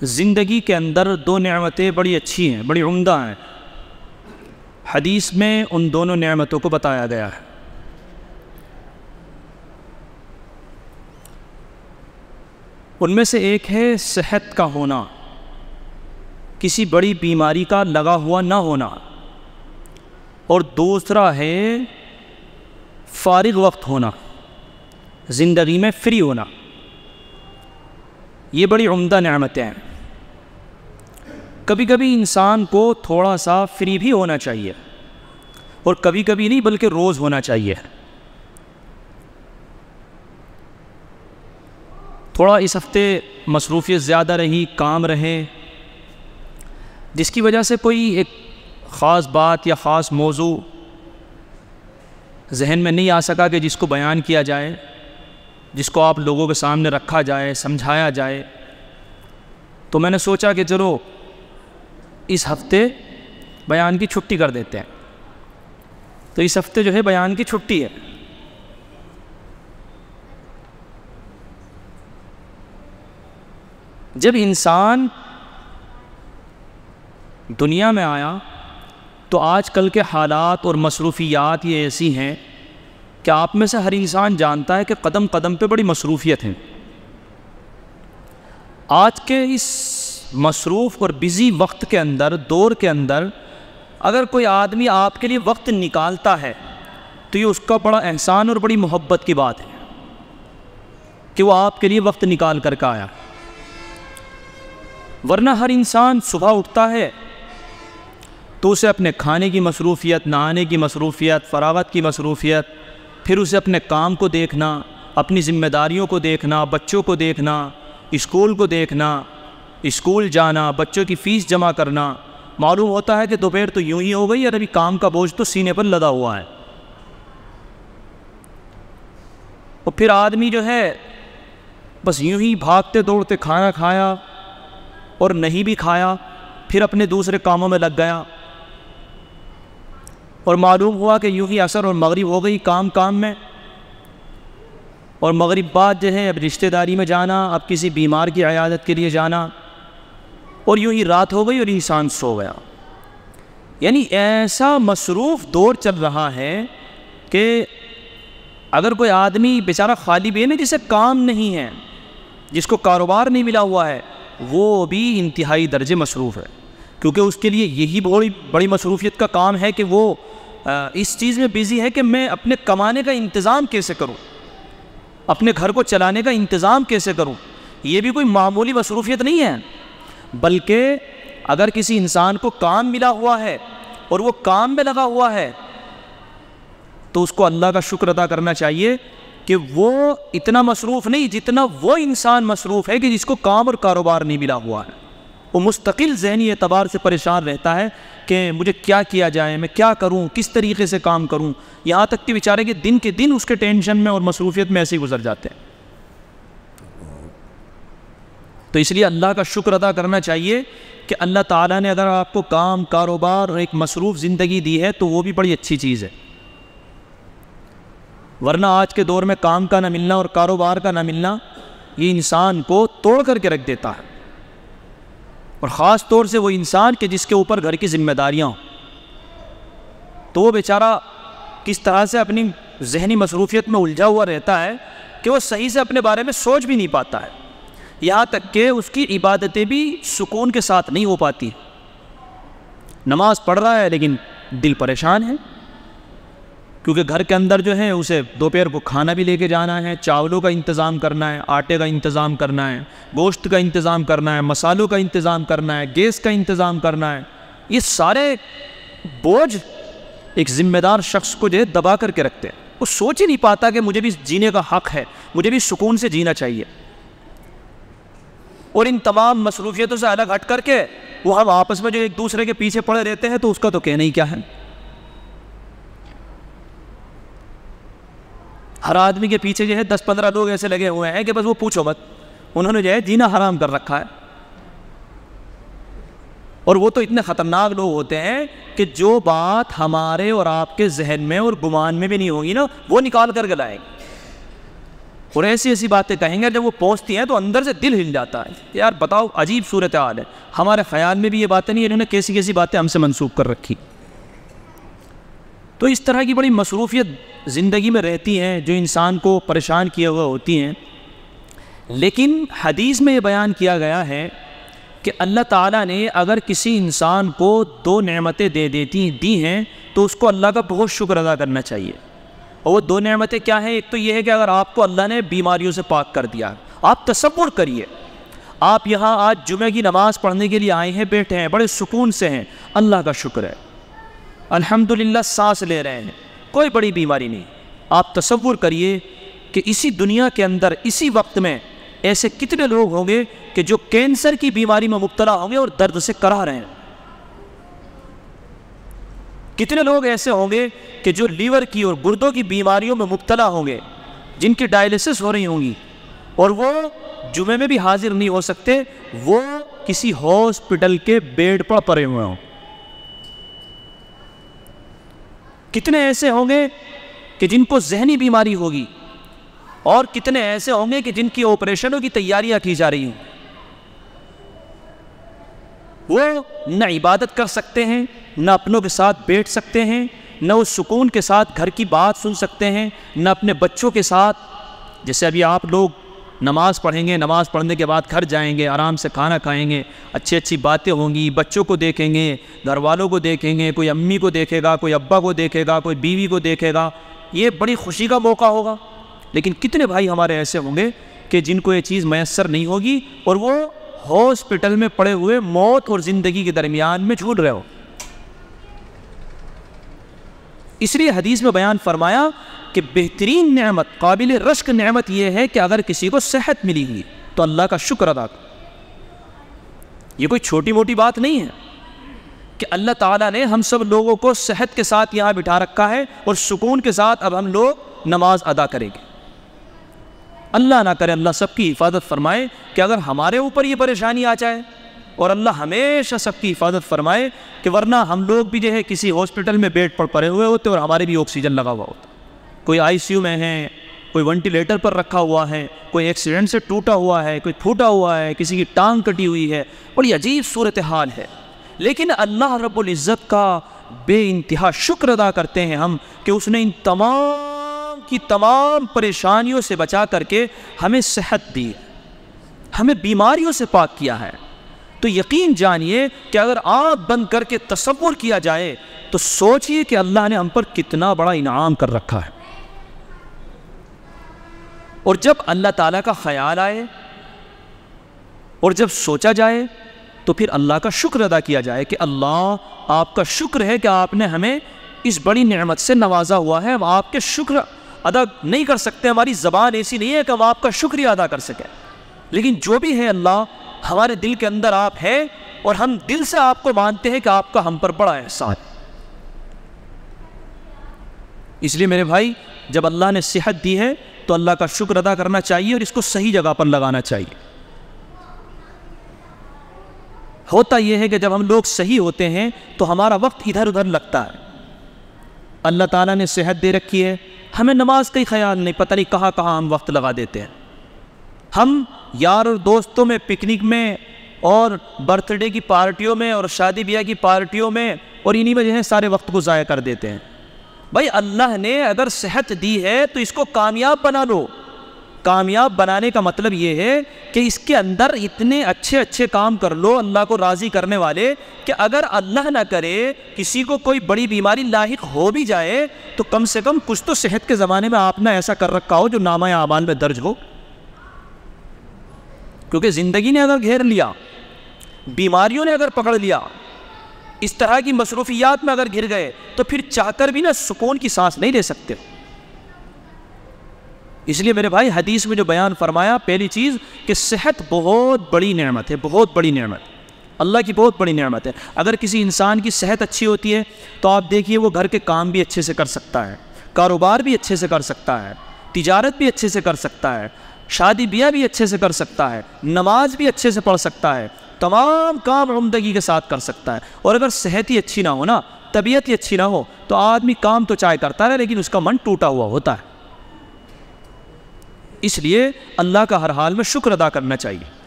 زندگی کے اندر دو نعمتیں بڑی اچھی ہیں، بڑی عمدہ ہیں۔ حدیث میں ان دونوں نعمتوں کو بتایا گیا ہے۔ ان میں سے ایک ہے صحت کا ہونا، کسی بڑی بیماری کا لگا ہوا نہ ہونا، اور دوسرا ہے فارغ وقت ہونا، زندگی میں فری ہونا۔ یہ بڑی عمدہ نعمتیں ہیں۔ کبھی کبھی انسان کو تھوڑا سا فری بھی ہونا چاہیے، اور کبھی کبھی نہیں بلکہ روز ہونا چاہیے۔ تھوڑا اس ہفتے مصروفیت زیادہ رہی، کام رہے، جس کی وجہ سے کوئی ایک خاص بات یا خاص موضوع ذہن میں نہیں آ سکا کہ جس کو بیان کیا جائے، جس کو آپ لوگوں کے سامنے رکھا جائے، سمجھایا جائے، تو میں نے سوچا کہ چلو اس ہفتے بیان کی چھٹی کر دیتے ہیں۔ تو اس ہفتے جو ہے بیان کی چھٹی ہے۔ جب انسان دنیا میں آیا تو آج کل کے حالات اور مصروفیات یہ ایسی ہیں کہ آپ میں سے ہر انسان جانتا ہے کہ قدم قدم پہ بڑی مصروفیت ہے۔ آج کے اس مصروف اور بزی وقت کے اندر، دور کے اندر، اگر کوئی آدمی آپ کے لیے وقت نکالتا ہے تو یہ اس کا بڑا احسان اور بڑی محبت کی بات ہے کہ وہ آپ کے لیے وقت نکال کر کے آیا۔ ورنہ ہر انسان صبح اٹھتا ہے تو اسے اپنے کھانے کی مصروفیت، نہانے کی مصروفیت، فراغت کی مصروفیت، پھر اسے اپنے کام کو دیکھنا، اپنی ذمہ داریوں کو دیکھنا، بچوں کو دیکھنا، اسکول کو دیکھنا، اسکول جانا، بچوں کی فیس جمع کرنا۔ معلوم ہوتا ہے کہ دوپہر تو یوں ہی ہو گئی اور ابھی کام کا بوجھ تو سینے پر لدا ہوا ہے۔ اور پھر آدمی جو ہے بس یوں ہی بھاگتے دوڑتے کھانا کھایا اور نہیں بھی کھایا، پھر اپنے دوسرے کاموں میں لگ گیا، اور معلوم ہوا کہ یوں ہی عصر اور مغرب ہو گئی کام میں، اور مغرب بعد جو ہے اب رشتہ داری میں جانا، اب کسی بیمار کی عیادت کے لیے جانا، اور یوں ہی رات ہو گئی اور انسان سو گیا۔ یعنی ایسا مصروف دور چل رہا ہے کہ اگر کوئی آدمی بیچارہ خالی بھی ہے نا، جسے کام نہیں ہے، جس کو کاروبار نہیں ملا ہوا ہے، وہ بھی انتہائی درجے مصروف ہے، کیونکہ اس کے لیے یہی بڑی مصروفیت کا کام ہے کہ وہ اس چیز میں بیزی ہے کہ میں اپنے کمانے کا انتظام کیسے کروں، اپنے گھر کو چلانے کا انتظام کیسے کروں۔ یہ بھی کوئی معمولی مصروفیت نہیں ہے، بلکہ اگر کسی انسان کو کام ملا ہوا ہے اور وہ کام میں لگا ہوا ہے تو اس کو اللہ کا شکر ادا کرنا چاہیے کہ وہ اتنا مصروف نہیں جتنا وہ انسان مصروف ہے کہ جس کو کام اور کاروبار نہیں ملا ہوا ہے۔ وہ مستقل ذہنی اعتبار سے پریشان رہتا ہے کہ مجھے کیا کیا جائے، میں کیا کروں، کس طریقے سے کام کروں، یہاں تک کہ بیچارے کے دن کے دن اس کے ٹینشن میں اور مصروفیت میں ایسے ہی گزر جاتے ہیں۔ تو اس لیے اللہ کا شکر ادا کرنا چاہیے کہ اللہ تعالیٰ نے اگر آپ کو کام، کاروبار اور ایک مصروف زندگی دی ہے تو وہ بھی بڑی اچھی چیز ہے۔ ورنہ آج کے دور میں کام کا نہ ملنا اور کاروبار کا نہ ملنا یہ انسان کو توڑ کر کے رکھ دیتا ہے، اور خاص طور سے وہ انسان کہ جس کے اوپر گھر کی ذمہ داریاں ہوں، تو وہ بیچارہ کس طرح سے اپنی ذہنی مصروفیت میں الجھا ہوا رہتا ہے کہ وہ صحیح سے اپنے بارے میں سوچ بھی نہیں پاتا ہے، یہاں تک کہ اس کی عبادتیں بھی سکون کے ساتھ نہیں ہو پاتی۔ نماز پڑھ رہا ہے لیکن دل پریشان ہے، کیونکہ گھر کے اندر جو ہے اسے دوپہر کو کھانا بھی لے کے جانا ہے، چاولوں کا انتظام کرنا ہے، آٹے کا انتظام کرنا ہے، گوشت کا انتظام کرنا ہے، مسالوں کا انتظام کرنا ہے، گیس کا انتظام کرنا ہے۔ یہ سارے بوجھ ایک ذمہ دار شخص کو جو ہے دبا کر کے رکھتے ہیں۔ وہ سوچ ہی نہیں پاتا کہ مجھے بھی جینے کا حق ہے، مجھے بھی سکون سے جینا چاہیے۔ اور ان تمام مصروفیتوں سے الگ ہٹ کر کے وہ ہم آپس میں جو ایک دوسرے کے پیچھے پڑے رہتے ہیں تو اس کا تو کہنا ہی کیا ہے۔ ہر آدمی کے پیچھے جو ہے 10-15 لوگ ایسے لگے ہوئے ہیں کہ بس وہ پوچھو مت، انہوں نے جو ہے جینا حرام کر رکھا ہے۔ اور وہ تو اتنے خطرناک لوگ ہوتے ہیں کہ جو بات ہمارے اور آپ کے ذہن میں اور گمان میں بھی نہیں ہوگی نا، وہ نکال کر کے لائیں گے۔ اور ایسی ایسی باتیں کہیں گے جب وہ پہنچتی ہیں تو اندر سے دل ہل جاتا ہے. یار بتاؤ عجیب صورتحال ہے, ہمارے خیال میں بھی یہ باتیں نہیں, انہوں نے کیسی کیسی باتیں ہم سے منسوخ کر رکھی. تو اس طرح کی بڑی مصروفیت زندگی میں رہتی ہیں جو انسان کو پریشان کیے ہوئے ہوتی ہیں. لیکن حدیث میں یہ بیان کیا گیا ہے کہ اللہ تعالیٰ نے اگر کسی انسان کو 2 نعمتیں دی ہیں تو اس کو اللہ کا بہت شکر ادا کرنا چاہیے. اور وہ 2 نعمتیں کیا ہیں؟ ایک تو یہ ہے کہ اگر آپ کو اللہ نے بیماریوں سے پاک کر دیا, آپ تصور کریے آپ یہاں آج جمعہ کی نماز پڑھنے کے لیے آئے ہیں, بیٹھے ہیں, بڑے سکون سے ہیں, اللہ کا شکر ہے, الحمدللہ سانس لے رہے ہیں, کوئی بڑی بیماری نہیں. آپ تصور کریے کہ اسی دنیا کے اندر اسی وقت میں ایسے کتنے لوگ ہوں گے کہ جو کینسر کی بیماری میں مبتلا ہوں گے اور درد سے کرا رہے ہیں. کتنے لوگ ایسے ہوں گے کہ جو لیور کی اور گردوں کی بیماریوں میں مبتلا ہوں گے, جن کی ڈائلسس ہو رہی ہوں گی, اور وہ جمعے میں بھی حاضر نہیں ہو سکتے, وہ کسی ہاسپٹل کے بیڈ پر پڑے ہوئے ہوں. کتنے ایسے ہوں گے کہ جن کو ذہنی بیماری ہوگی, اور کتنے ایسے ہوں گے کہ جن کی آپریشنوں کی تیاریاں کی جا رہی ہیں. وہ نہ عبادت کر سکتے ہیں, نہ اپنوں کے ساتھ بیٹھ سکتے ہیں, نہ وہ سکون کے ساتھ گھر کی بات سن سکتے ہیں, نہ اپنے بچوں کے ساتھ. جیسے ابھی آپ لوگ نماز پڑھیں گے, نماز پڑھنے کے بعد گھر جائیں گے, آرام سے کھانا کھائیں گے, اچھی اچھی باتیں ہوں گی, بچوں کو دیکھیں گے, گھر والوں کو دیکھیں گے, کوئی امی کو دیکھے گا, کوئی ابا کو دیکھے گا, کوئی بیوی کو دیکھے گا, یہ بڑی خوشی کا موقع ہوگا. لیکن کتنے بھائی ہمارے ایسے ہوں گے کہ جن کو یہ چیز میسر نہیں ہوگی, اور وہ ہاسپٹل میں پڑے ہوئے موت اور زندگی کے درمیان میں جھول رہے ہو. اس لیے حدیث میں بیان فرمایا کہ بہترین نعمت, قابل رشک نعمت یہ ہے کہ اگر کسی کو صحت ملی ہوئی تو اللہ کا شکر ادا کرو. یہ کوئی چھوٹی موٹی بات نہیں ہے کہ اللہ تعالیٰ نے ہم سب لوگوں کو صحت کے ساتھ یہاں بٹھا رکھا ہے اور سکون کے ساتھ اب ہم لوگ نماز ادا کریں گے. اللہ نہ کرے, اللہ سب کی حفاظت فرمائے کہ اگر ہمارے اوپر یہ پریشانی آ جائے, اور اللہ ہمیشہ سب کی حفاظت فرمائے کہ ورنہ ہم لوگ بھی جو ہے کسی ہاسپٹل میں بیڈ پر پڑے ہوئے ہوتے اور ہمارے بھی آکسیجن لگا ہوا ہوتا. کوئی آئی سی یو میں ہے, کوئی وینٹیلیٹر پر رکھا ہوا ہے, کوئی ایکسیڈنٹ سے ٹوٹا ہوا ہے, کوئی پھوٹا ہوا ہے, کسی کی ٹانگ کٹی ہوئی ہے, بڑی عجیب صورتحال ہے. لیکن اللہ رب العزت کا بے انتہا شکر ادا کرتے ہیں ہم کہ اس نے ان تمام کی تمام پریشانیوں سے بچا کر کے ہمیں صحت دی, ہمیں بیماریوں سے پاک کیا ہے. تو یقین جانیے کہ اگر آنکھ بند کر کے تصور کیا جائے تو سوچئے کہ اللہ نے ہم پر کتنا بڑا انعام کر رکھا ہے. اور جب اللہ تعالیٰ کا خیال آئے اور جب سوچا جائے تو پھر اللہ کا شکر ادا کیا جائے کہ اللہ آپ کا شکر ہے کہ آپ نے ہمیں اس بڑی نعمت سے نوازا ہوا ہے. ہم آپ کے شکر ادا نہیں کر سکتے, ہماری زبان ایسی نہیں ہے کہ ہم آپ کا شکریہ ادا کر سکیں, لیکن جو بھی ہے اللہ ہمارے دل کے اندر آپ ہے اور ہم دل سے آپ کو مانتے ہیں کہ آپ کا ہم پر بڑا احسان ہے. اس لیے میرے بھائی جب اللہ نے صحت دی ہے تو اللہ کا شکر ادا کرنا چاہیے اور اس کو صحیح جگہ پر لگانا چاہیے. ہوتا یہ ہے کہ جب ہم لوگ صحیح ہوتے ہیں تو ہمارا وقت ادھر ادھر لگتا ہے. اللہ تعالیٰ نے صحت دے رکھی ہے, ہمیں نماز کا ہی خیال نہیں, پتہ نہیں کہاں کہاں ہم وقت لگا دیتے ہیں. ہم یار اور دوستوں میں, پکنک میں, اور برتھ ڈے کی پارٹیوں میں, اور شادی بیاہ کی پارٹیوں میں, اور انہی میں جو ہے سارے وقت کو ضائع کر دیتے ہیں. بھائی اللہ نے اگر صحت دی ہے تو اس کو کامیاب بنا لو. کامیاب بنانے کا مطلب یہ ہے کہ اس کے اندر اتنے اچھے اچھے کام کر لو اللہ کو راضی کرنے والے کہ اگر اللہ نہ کرے کسی کو کوئی بڑی بیماری لاحق ہو بھی جائے تو کم سے کم کچھ تو صحت کے زمانے میں آپ نے ایسا کر رکھا ہو جو نامہ اعمال میں درج ہو. کیونکہ زندگی نے اگر گھیر لیا, بیماریوں نے اگر پکڑ لیا, اس طرح کی مصروفیات میں اگر گر گئے تو پھر چاہ کر بھی نہ سکون کی سانس نہیں لے سکتے. اس لیے میرے بھائی حدیث میں جو بیان فرمایا, پہلی چیز کہ صحت بہت بڑی نعمت ہے, بہت بڑی نعمت, اللہ کی بہت بڑی نعمت ہے. اگر کسی انسان کی صحت اچھی ہوتی ہے تو آپ دیکھیے وہ گھر کے کام بھی اچھے سے کر سکتا ہے, کاروبار بھی اچھے سے کر سکتا ہے, تجارت بھی اچھے سے کر سکتا ہے, شادی بیاہ بھی اچھے سے کر سکتا ہے, نماز بھی اچھے سے پڑھ سکتا ہے, تمام کام عمدگی کے ساتھ کر سکتا ہے. اور اگر صحت ہی اچھی نہ ہو نا, طبیعت ہی اچھی نہ ہو تو آدمی کام تو چاہے کرتا ہے لیکن اس کا من ٹوٹا ہوا ہوتا ہے. اس لیے اللہ کا ہر حال میں شکر ادا کرنا چاہیے۔